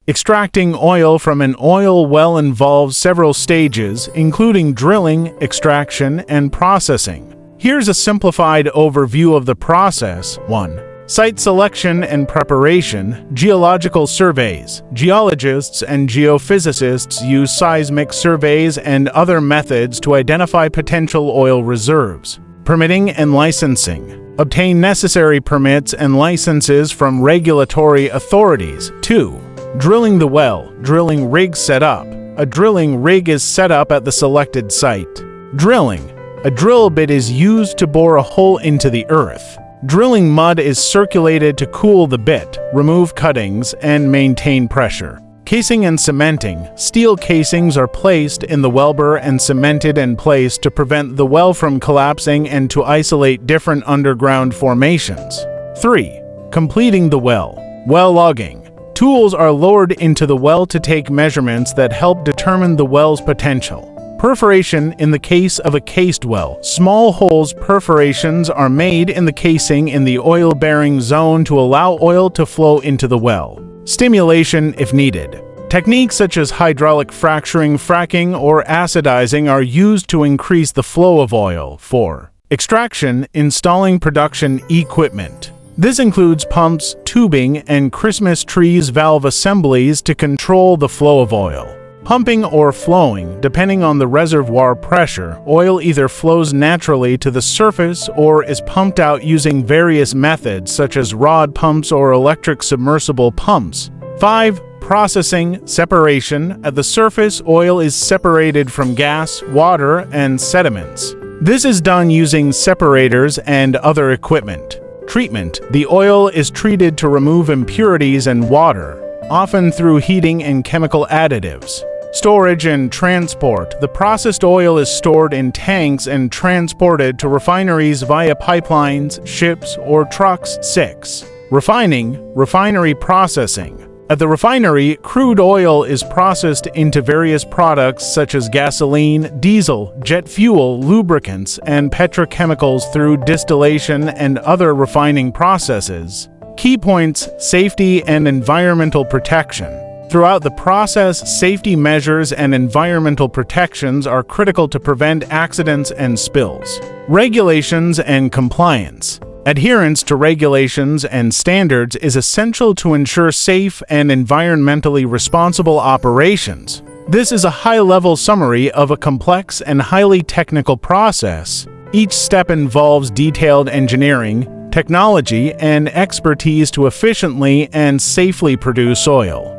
Extracting oil from an oil well involves several stages, including drilling, extraction, and processing. Here's a simplified overview of the process. 1. Site selection and preparation. Geological surveys. Geologists and geophysicists use seismic surveys and other methods to identify potential oil reserves. Permitting and licensing. Obtain necessary permits and licenses from regulatory authorities. 2. Drilling the well. Drilling rig setup. A drilling rig is set up at the selected site. Drilling. A drill bit is used to bore a hole into the earth. Drilling mud is circulated to cool the bit, remove cuttings, and maintain pressure. Casing and cementing. Steel casings are placed in the wellbore and cemented in place to prevent the well from collapsing and to isolate different underground formations. 3. Completing the well. Well logging. Tools are lowered into the well to take measurements that help determine the well's potential. Perforation. In the case of a cased well, small holes perforations are made in the casing in the oil-bearing zone to allow oil to flow into the well. Stimulation if needed. Techniques such as hydraulic fracturing, fracking, or acidizing are used to increase the flow of oil. 4. Extraction. Installing production equipment. This includes pumps, tubing, and Christmas trees valve assemblies to control the flow of oil. Pumping or flowing. Depending on the reservoir pressure, oil either flows naturally to the surface or is pumped out using various methods such as rod pumps or electric submersible pumps. 5. Processing, separation. At the surface, oil is separated from gas, water, and sediments. This is done using separators and other equipment. Treatment. The oil is treated to remove impurities and water, often through heating and chemical additives. Storage and transport. The processed oil is stored in tanks and transported to refineries via pipelines, ships, or trucks. 6. Refining, refinery processing. At the refinery, crude oil is processed into various products such as gasoline, diesel, jet fuel, lubricants, and petrochemicals through distillation and other refining processes. Key points: safety and environmental protection. Throughout the process, safety measures and environmental protections are critical to prevent accidents and spills. Regulations and compliance. Adherence to regulations and standards is essential to ensure safe and environmentally responsible operations. This is a high-level summary of a complex and highly technical process. Each step involves detailed engineering, technology, and expertise to efficiently and safely produce oil.